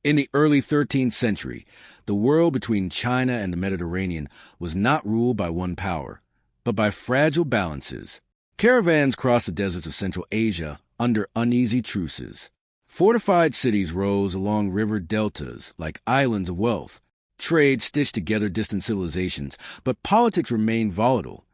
In the early 13th century, the world between China and the Mediterranean was not ruled by one power, but by fragile balances. Caravans crossed the deserts of Central Asia under uneasy truces. Fortified cities rose along river deltas like islands of wealth. Trade stitched together distant civilizations, but politics remained volatile.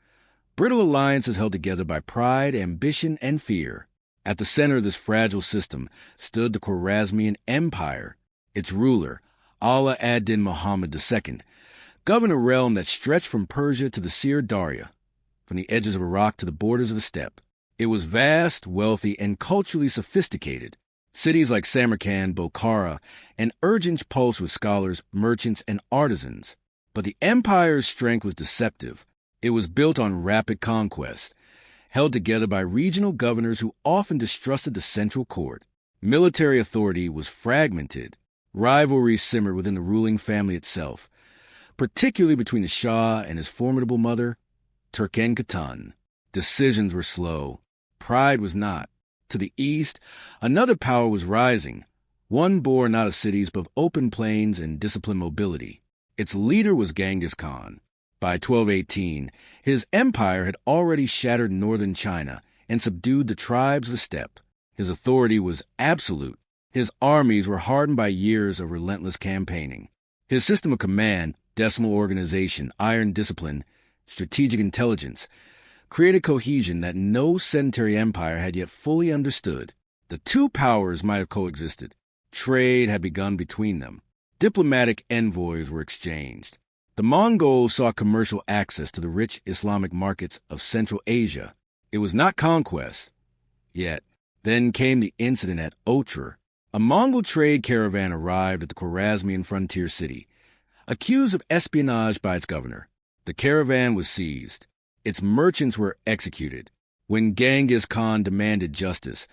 Brittle alliances held together by pride, ambition, and fear. At the center of this fragile system stood the Khwarazmian Empire. Its ruler, Allah ad-Din Muhammad II, governed a realm that stretched from Persia to the Seir Darya, from the edges of Iraq to the borders of the steppe. It was vast, wealthy, and culturally sophisticated. Cities like Samarkand, Bokhara, and Urgench pulsed with scholars, merchants, and artisans. But the empire's strength was deceptive. It was built on rapid conquest, held together by regional governors who often distrusted the central court. Military authority was fragmented. Rivalries simmered within the ruling family itself, particularly between the Shah and his formidable mother, Turken-Khatun. Decisions were slow. Pride was not. To the east, another power was rising, one born not of cities but of open plains and disciplined mobility. Its leader was Genghis Khan. By 1218, his empire had already shattered northern China and subdued the tribes of the steppe. His authority was absolute. His armies were hardened by years of relentless campaigning. His system of command, decimal organization, iron discipline, strategic intelligence, created cohesion that no sedentary empire had yet fully understood. The two powers might have coexisted. Trade had begun between them. Diplomatic envoys were exchanged. The Mongols saw commercial access to the rich Islamic markets of Central Asia. It was not conquest. Yet, then came the incident at Otrar. A Mongol trade caravan arrived at the Khwarazmian frontier city, accused of espionage by its governor. The caravan was seized. Its merchants were executed. When Genghis Khan demanded justice,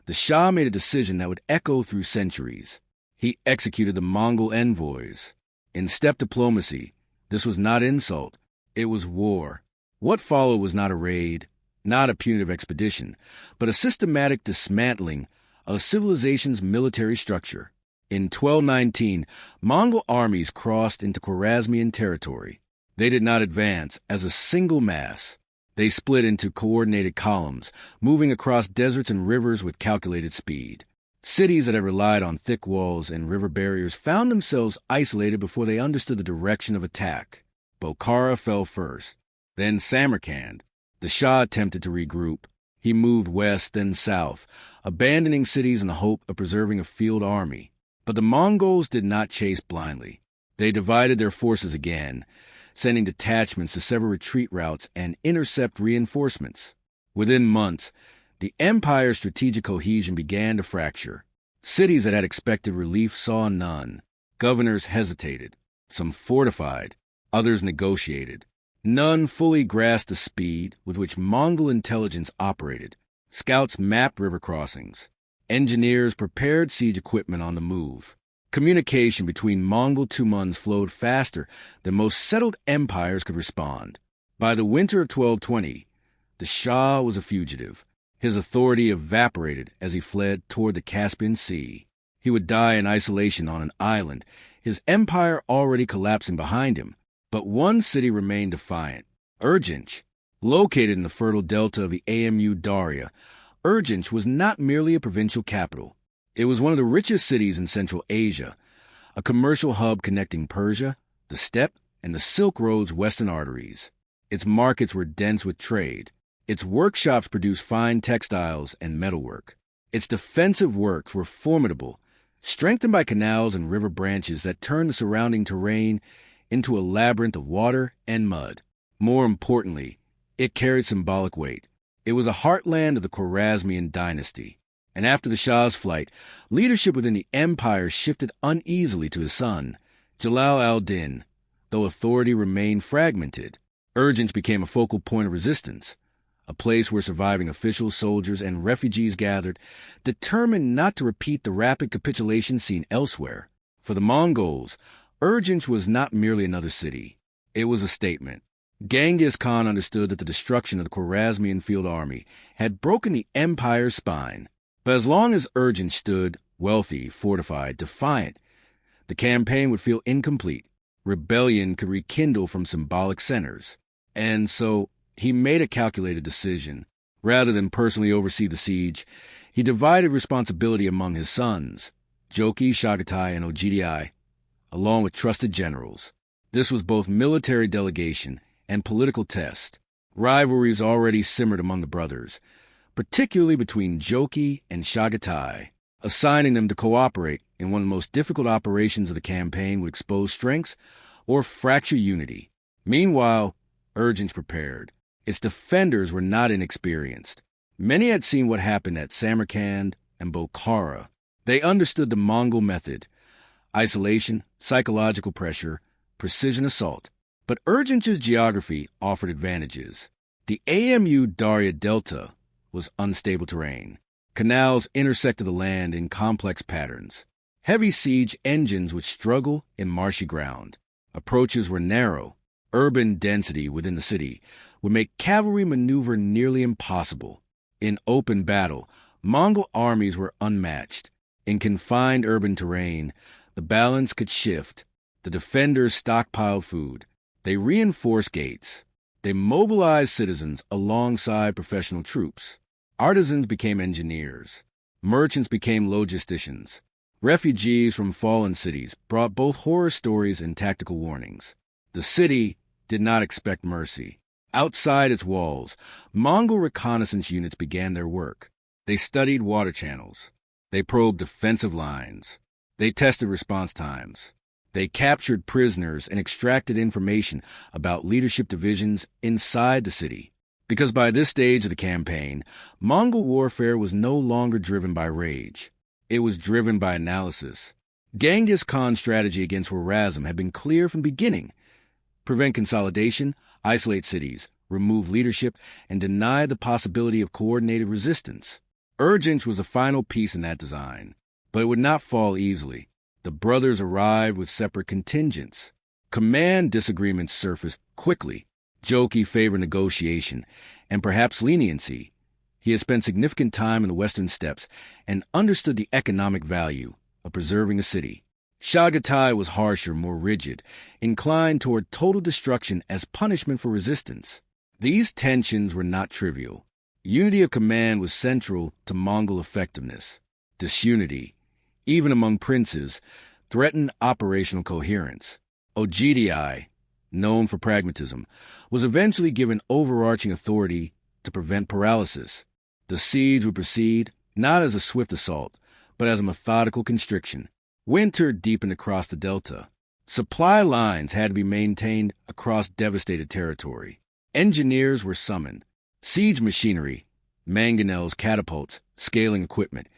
the Shah made a decision that would echo through centuries. He executed the Mongol envoys. In steppe diplomacy, this was not insult, it was war. What followed was not a raid, not a punitive expedition, but a systematic dismantling of civilization's military structure. In 1219, Mongol armies crossed into Khwarazmian territory. They did not advance as a single mass. They split into coordinated columns, moving across deserts and rivers with calculated speed. Cities that had relied on thick walls and river barriers found themselves isolated before they understood the direction of attack. Bokhara fell first, then Samarkand. The Shah attempted to regroup. He moved west, then south, abandoning cities in the hope of preserving a field army. But the Mongols did not chase blindly. They divided their forces again, sending detachments to sever retreat routes and intercept reinforcements. Within months, the empire's strategic cohesion began to fracture. Cities that had expected relief saw none. Governors hesitated. Some fortified, others negotiated. None fully grasped the speed with which Mongol intelligence operated. Scouts mapped river crossings. Engineers prepared siege equipment on the move. Communication between Mongol Tumans flowed faster than most settled empires could respond. By the winter of 1220, the Shah was a fugitive. His authority evaporated as he fled toward the Caspian Sea. He would die in isolation on an island, his empire already collapsing behind him. But one city remained defiant, Urgench. Located in the fertile delta of the Amu Darya, Urgench was not merely a provincial capital. It was one of the richest cities in Central Asia, a commercial hub connecting Persia, the steppe, and the Silk Road's western arteries. Its markets were dense with trade. Its workshops produced fine textiles and metalwork. Its defensive works were formidable, strengthened by canals and river branches that turned the surrounding terrain into a labyrinth of water and mud. More importantly, it carried symbolic weight. It was a heartland of the Khwarazmian dynasty. And after the Shah's flight, leadership within the empire shifted uneasily to his son, Jalal al-Din, though authority remained fragmented. Urgench became a focal point of resistance, a place where surviving officials, soldiers, and refugees gathered, determined not to repeat the rapid capitulation seen elsewhere. For the Mongols, Urgench was not merely another city. It was a statement. Genghis Khan understood that the destruction of the Khwarazmian field army had broken the empire's spine. But as long as Urgench stood, wealthy, fortified, defiant, The campaign would feel incomplete. Rebellion could rekindle from symbolic centers. And so he made a calculated decision. Rather than personally oversee the siege, he divided responsibility among his sons, Joki, Chagatai, and Ogdi, along with trusted generals. This was both military delegation and political test. Rivalries already simmered among the brothers, particularly between Joki and Chagatai. Assigning them to cooperate in one of the most difficult operations of the campaign would expose strengths or fracture unity. Meanwhile, Urgench prepared. Its defenders were not inexperienced. Many had seen what happened at Samarkand and Bokhara. They understood the Mongol method: isolation, psychological pressure, precision assault. But Urgench's geography offered advantages. The Amu Darya Delta was unstable terrain. Canals intersected the land in complex patterns. Heavy siege engines would struggle in marshy ground. Approaches were narrow. Urban density within the city would make cavalry maneuver nearly impossible. In open battle, Mongol armies were unmatched. In confined urban terrain, the balance could shift. The defenders stockpiled food. They reinforced gates. They mobilized citizens alongside professional troops. Artisans became engineers. Merchants became logisticians. Refugees from fallen cities brought both horror stories and tactical warnings. The city did not expect mercy. Outside its walls, Mongol reconnaissance units began their work. They studied water channels. They probed defensive lines. They tested response times. They captured prisoners and extracted information about leadership divisions inside the city. Because by this stage of the campaign, Mongol warfare was no longer driven by rage. It was driven by analysis. Genghis Khan's strategy against Khwarazm had been clear from the beginning: prevent consolidation, isolate cities, remove leadership, and deny the possibility of coordinated resistance. Urgench was the final piece in that design, but it would not fall easily. The brothers arrived with separate contingents. Command disagreements surfaced quickly. Joki favored negotiation and perhaps leniency. He had spent significant time in the western steppes and understood the economic value of preserving a city. Chagatai was harsher, more rigid, inclined toward total destruction as punishment for resistance. These tensions were not trivial. Unity of command was central to Mongol effectiveness. Disunity, even among princes, threatened operational coherence. Ogdi, known for pragmatism, was eventually given overarching authority to prevent paralysis. The siege would proceed not as a swift assault, but as a methodical constriction. Winter deepened across the delta. Supply lines had to be maintained across devastated territory. Engineers were summoned. Siege machinery, mangonels, catapults, scaling equipment,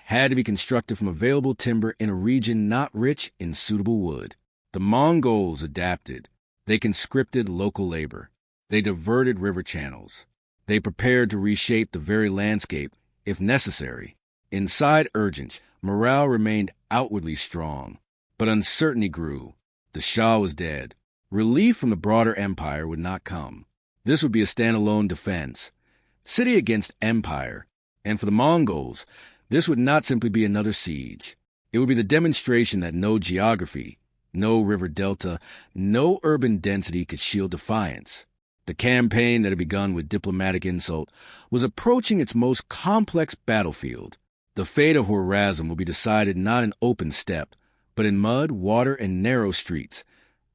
had to be constructed from available timber in a region not rich in suitable wood. The Mongols adapted. They conscripted local labor. They diverted river channels. They prepared to reshape the very landscape, if necessary. Inside Urgench, morale remained outwardly strong, but uncertainty grew. The Shah was dead. Relief from the broader empire would not come. This would be a standalone defense, city against empire. And for the Mongols, this would not simply be another siege. It would be the demonstration that no geography, no river delta, no urban density could shield defiance. The campaign that had begun with diplomatic insult was approaching its most complex battlefield. The fate of Khwarazm would be decided not in open steppe, but in mud, water, and narrow streets,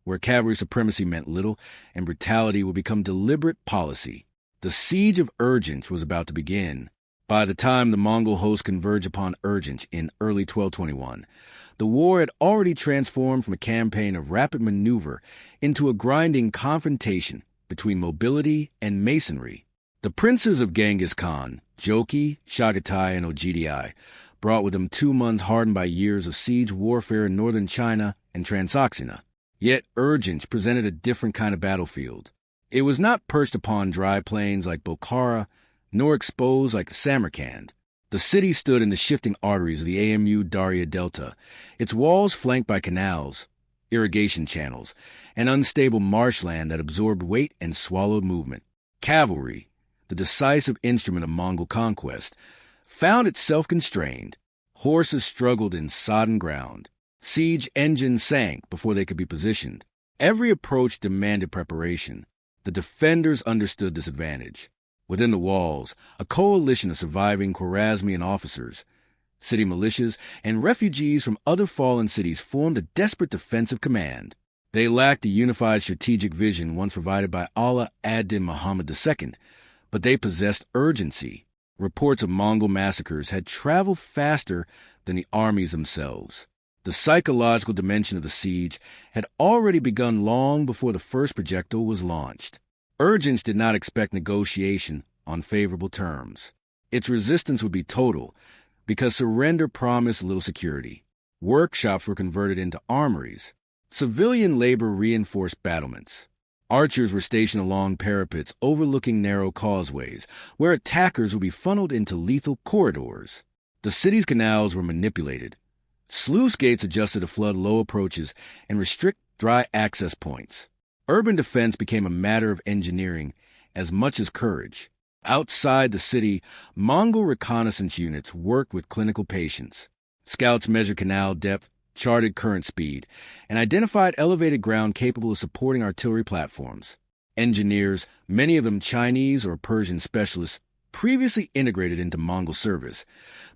where cavalry supremacy meant little and brutality would become deliberate policy. The Siege of Urgench was about to begin. By the time the Mongol hosts converged upon Urgench in early 1221, the war had already transformed from a campaign of rapid maneuver into a grinding confrontation between mobility and masonry. The princes of Genghis Khan, Joki, Chagatai, and Ogdi, brought with them 2 months hardened by years of siege warfare in northern China and Transoxina. Yet Urgench presented a different kind of battlefield. It was not perched upon dry plains like Bokhara, nor exposed like Samarkand. The city stood in the shifting arteries of the Amu Darya Delta, its walls flanked by canals, irrigation channels, and unstable marshland that absorbed weight and swallowed movement. Cavalry, the decisive instrument of Mongol conquest, found itself constrained. Horses struggled in sodden ground. Siege engines sank before they could be positioned. Every approach demanded preparation. The defenders understood this advantage. Within the walls, a coalition of surviving Khwarazmian officers, city militias, and refugees from other fallen cities formed a desperate defensive command. They lacked the unified strategic vision once provided by Allah ad-Din Muhammad II, but they possessed urgency. Reports of Mongol massacres had traveled faster than the armies themselves. The psychological dimension of the siege had already begun long before the first projectile was launched. Urgench did not expect negotiation on favorable terms. Its resistance would be total, because surrender promised little security. Workshops were converted into armories. Civilian labor reinforced battlements. Archers were stationed along parapets overlooking narrow causeways, where attackers would be funneled into lethal corridors. The city's canals were manipulated. Sluice gates adjusted to flood low approaches and restrict dry access points. Urban defense became a matter of engineering as much as courage. Outside the city, Mongol reconnaissance units worked with clinical patience. Scouts measured canal depth, charted current speed, and identified elevated ground capable of supporting artillery platforms. Engineers, many of them Chinese or Persian specialists, previously integrated into Mongol service,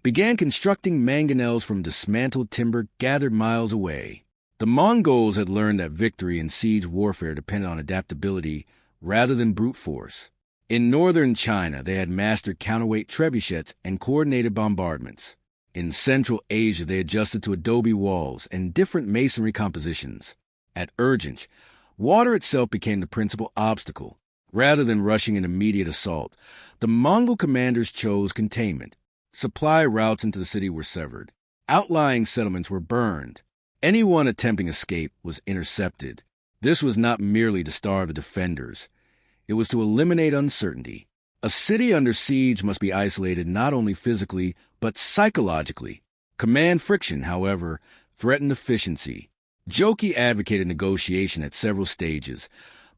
began constructing mangonels from dismantled timber gathered miles away. The Mongols had learned that victory in siege warfare depended on adaptability rather than brute force. In northern China, they had mastered counterweight trebuchets and coordinated bombardments. In Central Asia, they adjusted to adobe walls and different masonry compositions. At Urgench, water itself became the principal obstacle. Rather than rushing an immediate assault, the Mongol commanders chose containment. Supply routes into the city were severed. Outlying settlements were burned. Anyone attempting escape was intercepted. This was not merely to starve the defenders. It was to eliminate uncertainty. A city under siege must be isolated not only physically, but psychologically. Command friction, however, threatened efficiency. Joki advocated negotiation at several stages,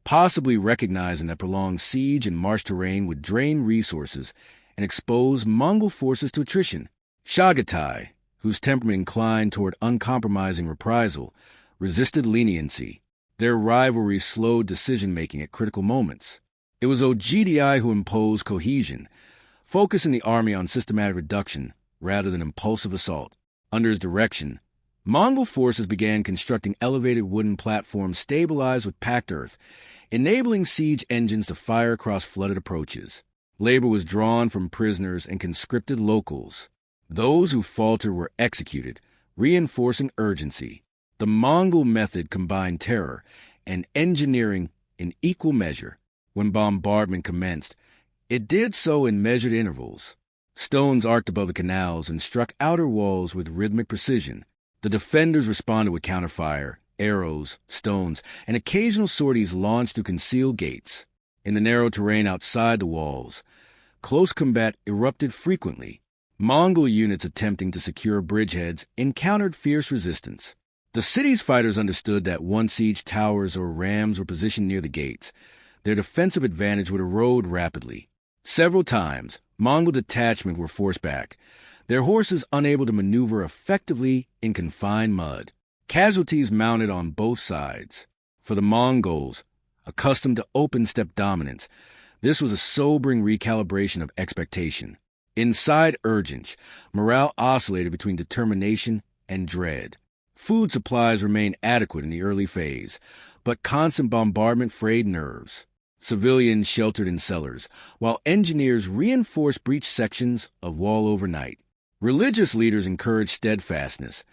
possibly recognizing that prolonged siege and marsh terrain would drain resources and expose Mongol forces to attrition. Chagatai, whose temperament inclined toward uncompromising reprisal, resisted leniency. Their rivalry slowed decision-making at critical moments. It was Ogdi who imposed cohesion, focusing the army on systematic reduction rather than impulsive assault. Under his direction, Mongol forces began constructing elevated wooden platforms stabilized with packed earth, enabling siege engines to fire across flooded approaches. Labor was drawn from prisoners and conscripted locals. Those who faltered were executed, reinforcing urgency. The Mongol method combined terror and engineering in equal measure. When bombardment commenced, it did so in measured intervals. Stones arced above the canals and struck outer walls with rhythmic precision. The defenders responded with counterfire, arrows, stones, and occasional sorties launched through concealed gates. In the narrow terrain outside the walls, close combat erupted frequently. Mongol units attempting to secure bridgeheads encountered fierce resistance. The city's fighters understood that once siege towers or rams were positioned near the gates, their defensive advantage would erode rapidly. Several times, Mongol detachments were forced back, their horses unable to maneuver effectively in confined mud. Casualties mounted on both sides. For the Mongols, accustomed to open-step dominance, this was a sobering recalibration of expectation. Inside Urgench, morale oscillated between determination and dread. Food supplies remained adequate in the early phase, but constant bombardment frayed nerves. Civilians sheltered in cellars, while engineers reinforced breached sections of wall overnight. Religious leaders encouraged steadfastness,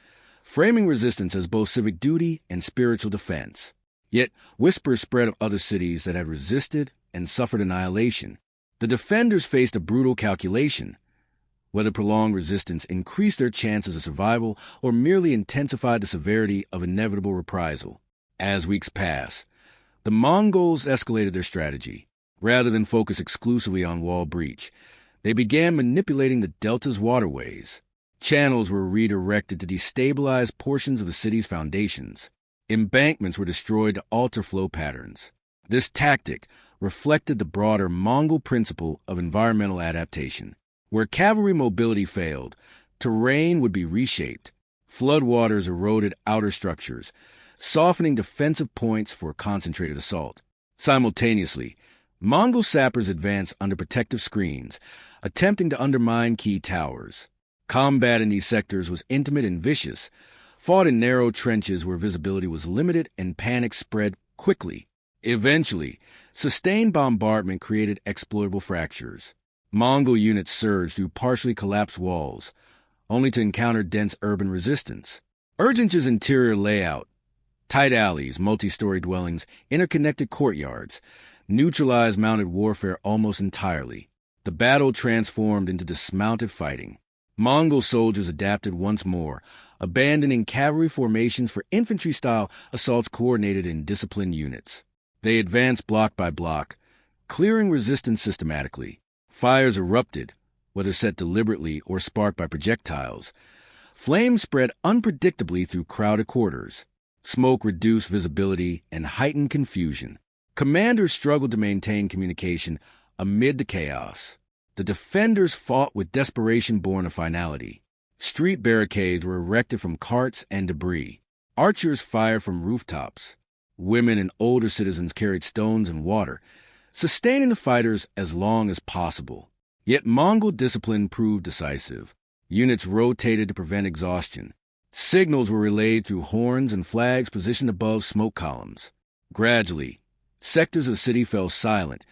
framing resistance as both civic duty and spiritual defense. Yet whispers spread of other cities that had resisted and suffered annihilation. The defenders faced a brutal calculation: whether prolonged resistance increased their chances of survival or merely intensified the severity of inevitable reprisal. As weeks passed, the Mongols escalated their strategy. Rather than focus exclusively on wall breach, they began manipulating the delta's waterways. Channels were redirected to destabilize portions of the city's foundations. Embankments were destroyed to alter flow patterns. This tactic reflected the broader Mongol principle of environmental adaptation. Where cavalry mobility failed, terrain would be reshaped. Floodwaters eroded outer structures, softening defensive points for a concentrated assault. Simultaneously, Mongol sappers advanced under protective screens, attempting to undermine key towers. Combat in these sectors was intimate and vicious, fought in narrow trenches where visibility was limited and panic spread quickly. Eventually, sustained bombardment created exploitable fractures. Mongol units surged through partially collapsed walls, only to encounter dense urban resistance. Urgench's interior layout, tight alleys, multi-story dwellings, interconnected courtyards, neutralized mounted warfare almost entirely. The battle transformed into dismounted fighting. Mongol soldiers adapted once more, abandoning cavalry formations for infantry-style assaults coordinated in disciplined units. They advanced block by block, clearing resistance systematically. Fires erupted, whether set deliberately or sparked by projectiles. Flames spread unpredictably through crowded quarters. Smoke reduced visibility and heightened confusion. Commanders struggled to maintain communication amid the chaos. The defenders fought with desperation born of finality. Street barricades were erected from carts and debris. Archers fired from rooftops. Women and older citizens carried stones and water, sustaining the fighters as long as possible. Yet Mongol discipline proved decisive. Units rotated to prevent exhaustion. Signals were relayed through horns and flags positioned above smoke columns. Gradually, sectors of the city fell silent,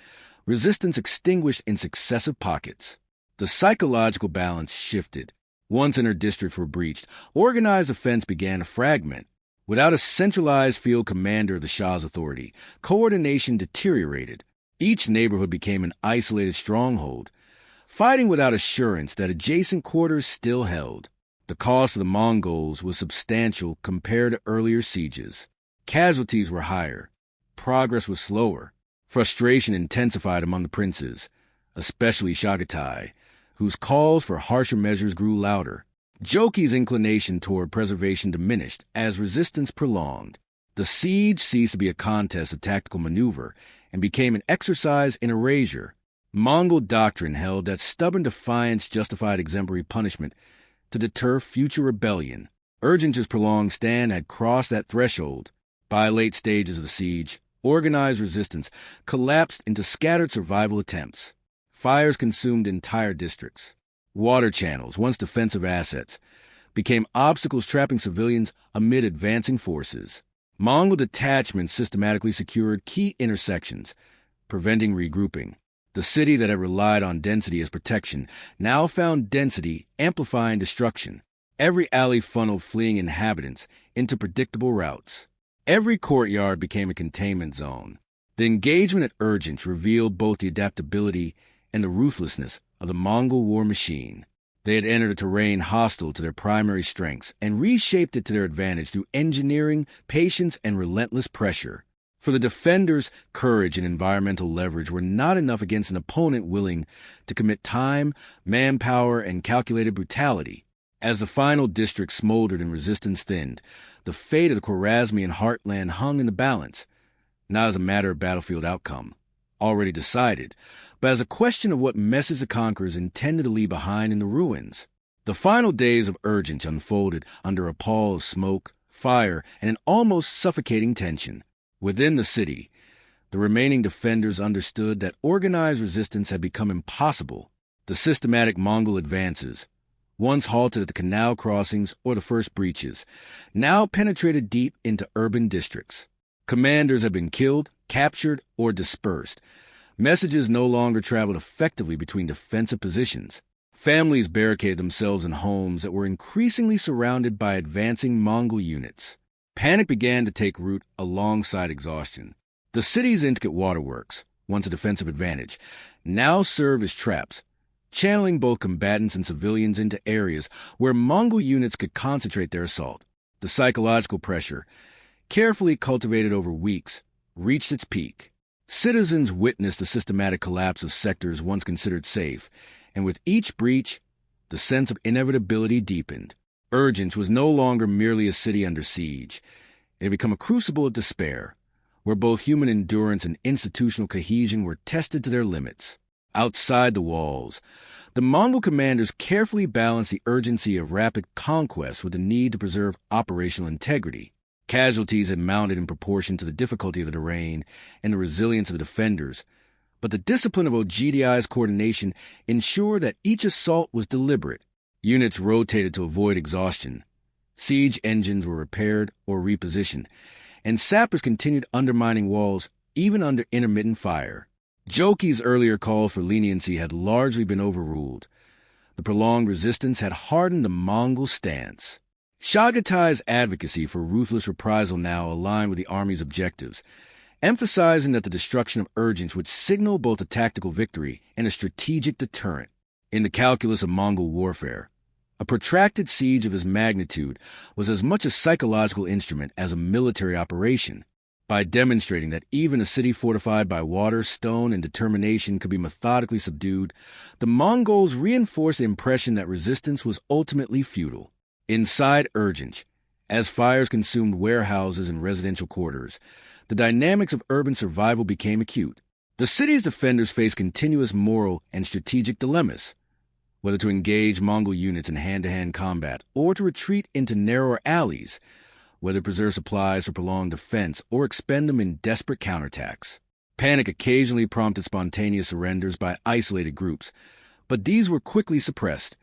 resistance extinguished in successive pockets. The psychological balance shifted. Once inner districts were breached, organized offense began to fragment. Without a centralized field commander of the Shah's authority, coordination deteriorated. Each neighborhood became an isolated stronghold, fighting without assurance that adjacent quarters still held. The cost of the Mongols was substantial compared to earlier sieges. Casualties were higher. Progress was slower. Frustration intensified among the princes, especially Chagatai, whose calls for harsher measures grew louder. Joki's inclination toward preservation diminished as resistance prolonged. The siege ceased to be a contest of tactical maneuver and became an exercise in erasure. Mongol doctrine held that stubborn defiance justified exemplary punishment to deter future rebellion. Urgench's prolonged stand had crossed that threshold. By late stages of the siege, organized resistance collapsed into scattered survival attempts. Fires consumed entire districts. Water channels, once defensive assets, became obstacles trapping civilians amid advancing forces. Mongol detachments systematically secured key intersections, preventing regrouping. The city that had relied on density as protection now found density amplifying destruction. Every alley funneled fleeing inhabitants into predictable routes. Every courtyard became a containment zone. The engagement at Urgench revealed both the adaptability and the ruthlessness of the Mongol war machine. They had entered a terrain hostile to their primary strengths and reshaped it to their advantage through engineering, patience, and relentless pressure. For the defenders, courage and environmental leverage were not enough against an opponent willing to commit time, manpower, and calculated brutality. As the final district smoldered and resistance thinned, the fate of the Khwarazmian heartland hung in the balance, not as a matter of battlefield outcome, already decided, but as a question of what message the conquerors intended to leave behind in the ruins. The final days of Urgench unfolded under a pall of smoke, fire, and an almost suffocating tension. Within the city, the remaining defenders understood that organized resistance had become impossible. The systematic Mongol advances, once halted at the canal crossings or the first breaches, now penetrated deep into urban districts. Commanders had been killed, captured, or dispersed. Messages no longer traveled effectively between defensive positions. Families barricaded themselves in homes that were increasingly surrounded by advancing Mongol units. Panic began to take root alongside exhaustion. The city's intricate waterworks, once a defensive advantage, now served as traps, channeling both combatants and civilians into areas where Mongol units could concentrate their assault. The psychological pressure, carefully cultivated over weeks, reached its peak. Citizens witnessed the systematic collapse of sectors once considered safe, and with each breach, the sense of inevitability deepened. Urgench was no longer merely a city under siege. It had become a crucible of despair, where both human endurance and institutional cohesion were tested to their limits. Outside the walls, the Mongol commanders carefully balanced the urgency of rapid conquest with the need to preserve operational integrity. Casualties had mounted in proportion to the difficulty of the terrain and the resilience of the defenders, but the discipline of OGDI's coordination ensured that each assault was deliberate. Units rotated to avoid exhaustion. Siege engines were repaired or repositioned, and sappers continued undermining walls even under intermittent fire. Joki's earlier call for leniency had largely been overruled. The prolonged resistance had hardened the Mongol stance. Chaghatay's advocacy for ruthless reprisal now aligned with the army's objectives, emphasizing that the destruction of Urgench would signal both a tactical victory and a strategic deterrent. In the calculus of Mongol warfare, a protracted siege of this magnitude was as much a psychological instrument as a military operation. By demonstrating that even a city fortified by water, stone, and determination could be methodically subdued, the Mongols reinforced the impression that resistance was ultimately futile. Inside Urgench, as fires consumed warehouses and residential quarters, the dynamics of urban survival became acute. The city's defenders faced continuous moral and strategic dilemmas, whether to engage Mongol units in hand-to-hand combat or to retreat into narrower alleys, whether to preserve supplies for prolonged defense or expend them in desperate counterattacks. Panic occasionally prompted spontaneous surrenders by isolated groups, but these were quickly suppressed,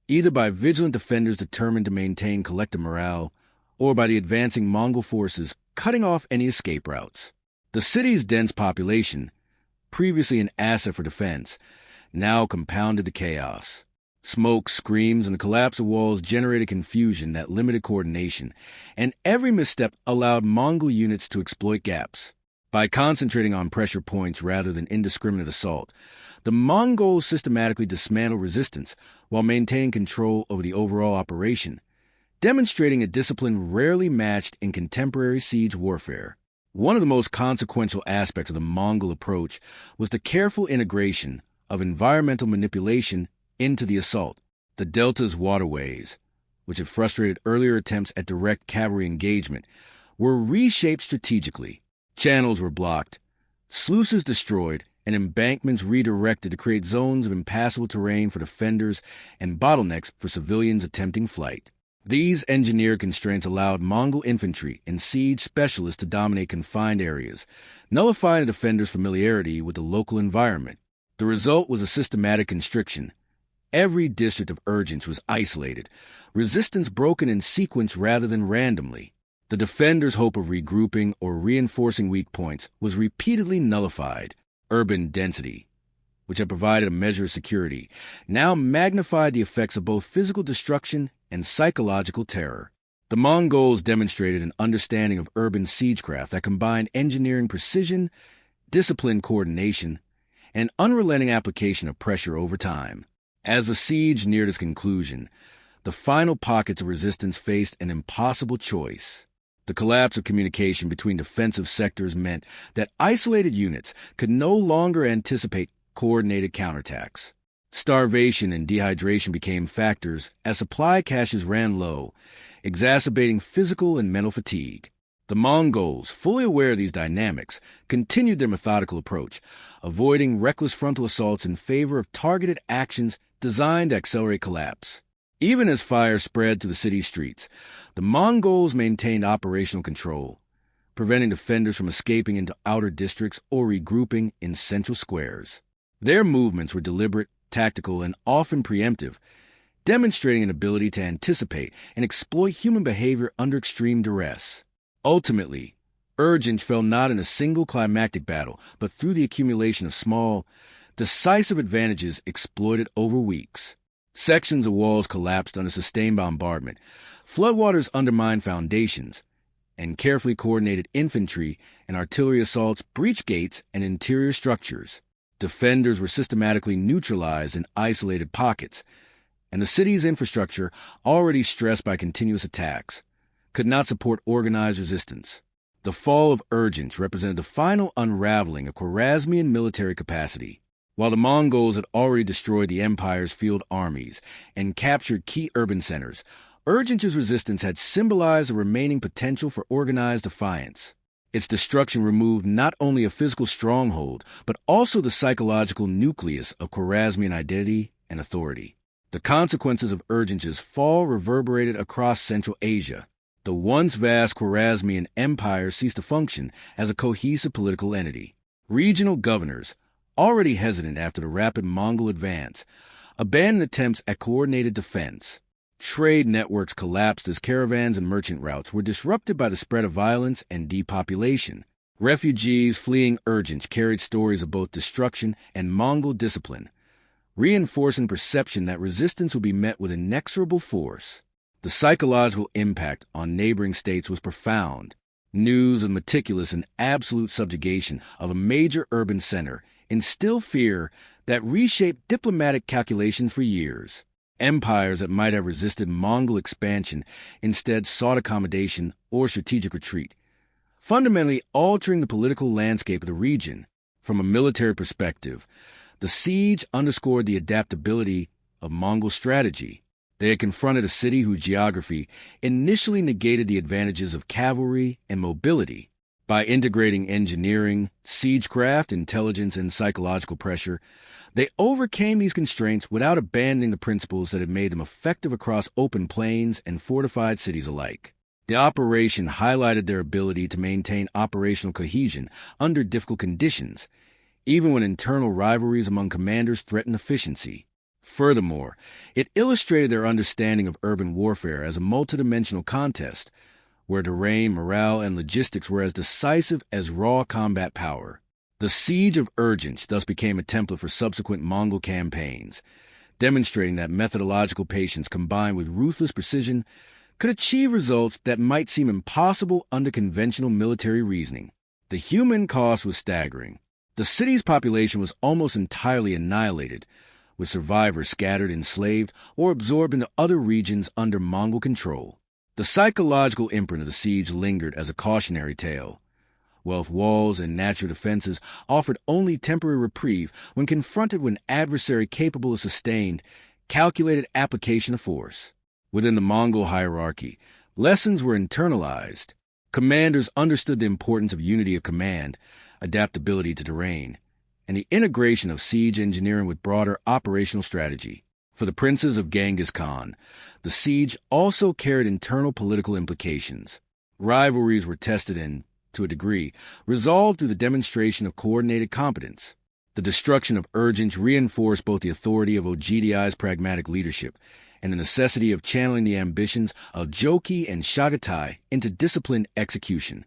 either by vigilant defenders determined to maintain collective morale or by the advancing Mongol forces cutting off any escape routes. The city's dense population, previously an asset for defense, now compounded the chaos. Smoke, screams, and the collapse of walls generated confusion that limited coordination, and every misstep allowed Mongol units to exploit gaps. By concentrating on pressure points rather than indiscriminate assault, the Mongols systematically dismantled resistance while maintaining control over the overall operation, demonstrating a discipline rarely matched in contemporary siege warfare. One of the most consequential aspects of the Mongol approach was the careful integration of environmental manipulation into the assault. The delta's waterways, which had frustrated earlier attempts at direct cavalry engagement, were reshaped strategically. Channels were blocked, sluices destroyed, and embankments redirected to create zones of impassable terrain for defenders and bottlenecks for civilians attempting flight. These engineered constraints allowed Mongol infantry and siege specialists to dominate confined areas, nullifying the defenders' familiarity with the local environment. The result was a systematic constriction. Every district of Urgench was isolated, resistance broken in sequence rather than randomly. The defenders' hope of regrouping or reinforcing weak points was repeatedly nullified. Urban density, which had provided a measure of security, now magnified the effects of both physical destruction and psychological terror. The Mongols demonstrated an understanding of urban siegecraft that combined engineering precision, disciplined coordination, and unrelenting application of pressure over time. As the siege neared its conclusion, the final pockets of resistance faced an impossible choice. The collapse of communication between defensive sectors meant that isolated units could no longer anticipate coordinated counterattacks. Starvation and dehydration became factors as supply caches ran low, exacerbating physical and mental fatigue. The Mongols, fully aware of these dynamics, continued their methodical approach, avoiding reckless frontal assaults in favor of targeted actions designed to accelerate collapse. Even as fire spread to the city streets, the Mongols maintained operational control, preventing defenders from escaping into outer districts or regrouping in central squares. Their movements were deliberate, tactical, and often preemptive, demonstrating an ability to anticipate and exploit human behavior under extreme duress. Ultimately, Urgench fell not in a single climactic battle, but through the accumulation of small, decisive advantages exploited over weeks. Sections of walls collapsed under sustained bombardment, floodwaters undermined foundations, and carefully coordinated infantry and artillery assaults breached gates and interior structures. Defenders were systematically neutralized in isolated pockets, and the city's infrastructure, already stressed by continuous attacks, could not support organized resistance. The fall of Urgench represented the final unraveling of Khwarazmian military capacity. While the Mongols had already destroyed the empire's field armies and captured key urban centers, Urgench's resistance had symbolized the remaining potential for organized defiance. Its destruction removed not only a physical stronghold, but also the psychological nucleus of Khwarazmian identity and authority. The consequences of Urgench's fall reverberated across Central Asia. The once vast Khwarazmian Empire ceased to function as a cohesive political entity. Regional governors, already hesitant after the rapid Mongol advance, abandoned attempts at coordinated defense. Trade networks collapsed as caravans and merchant routes were disrupted by the spread of violence and depopulation. Refugees fleeing Urgench carried stories of both destruction and Mongol discipline, reinforcing the perception that resistance would be met with inexorable force. The psychological impact on neighboring states was profound. News of meticulous and absolute subjugation of a major urban center instilled fear that reshaped diplomatic calculations for years. Empires that might have resisted Mongol expansion instead sought accommodation or strategic retreat, fundamentally altering the political landscape of the region. From a military perspective, the siege underscored the adaptability of Mongol strategy. They had confronted a city whose geography initially negated the advantages of cavalry and mobility. By integrating engineering, siegecraft, intelligence, and psychological pressure, they overcame these constraints without abandoning the principles that had made them effective across open plains and fortified cities alike. The operation highlighted their ability to maintain operational cohesion under difficult conditions, even when internal rivalries among commanders threatened efficiency. Furthermore, it illustrated their understanding of urban warfare as a multidimensional contest, where terrain, morale, and logistics were as decisive as raw combat power. The Siege of Urgench thus became a template for subsequent Mongol campaigns, demonstrating that methodological patience combined with ruthless precision could achieve results that might seem impossible under conventional military reasoning. The human cost was staggering. The city's population was almost entirely annihilated, with survivors scattered, enslaved, or absorbed into other regions under Mongol control. The psychological imprint of the siege lingered as a cautionary tale. Wealth walls and natural defenses offered only temporary reprieve when confronted with an adversary capable of sustained, calculated application of force. Within the Mongol hierarchy, lessons were internalized. Commanders understood the importance of unity of command, adaptability to terrain, and the integration of siege engineering with broader operational strategy. For the princes of Genghis Khan, the siege also carried internal political implications. Rivalries were tested and, to a degree, resolved through the demonstration of coordinated competence. The destruction of Urgench reinforced both the authority of Ogdi's pragmatic leadership and the necessity of channeling the ambitions of Jochi and Chagatai into disciplined execution.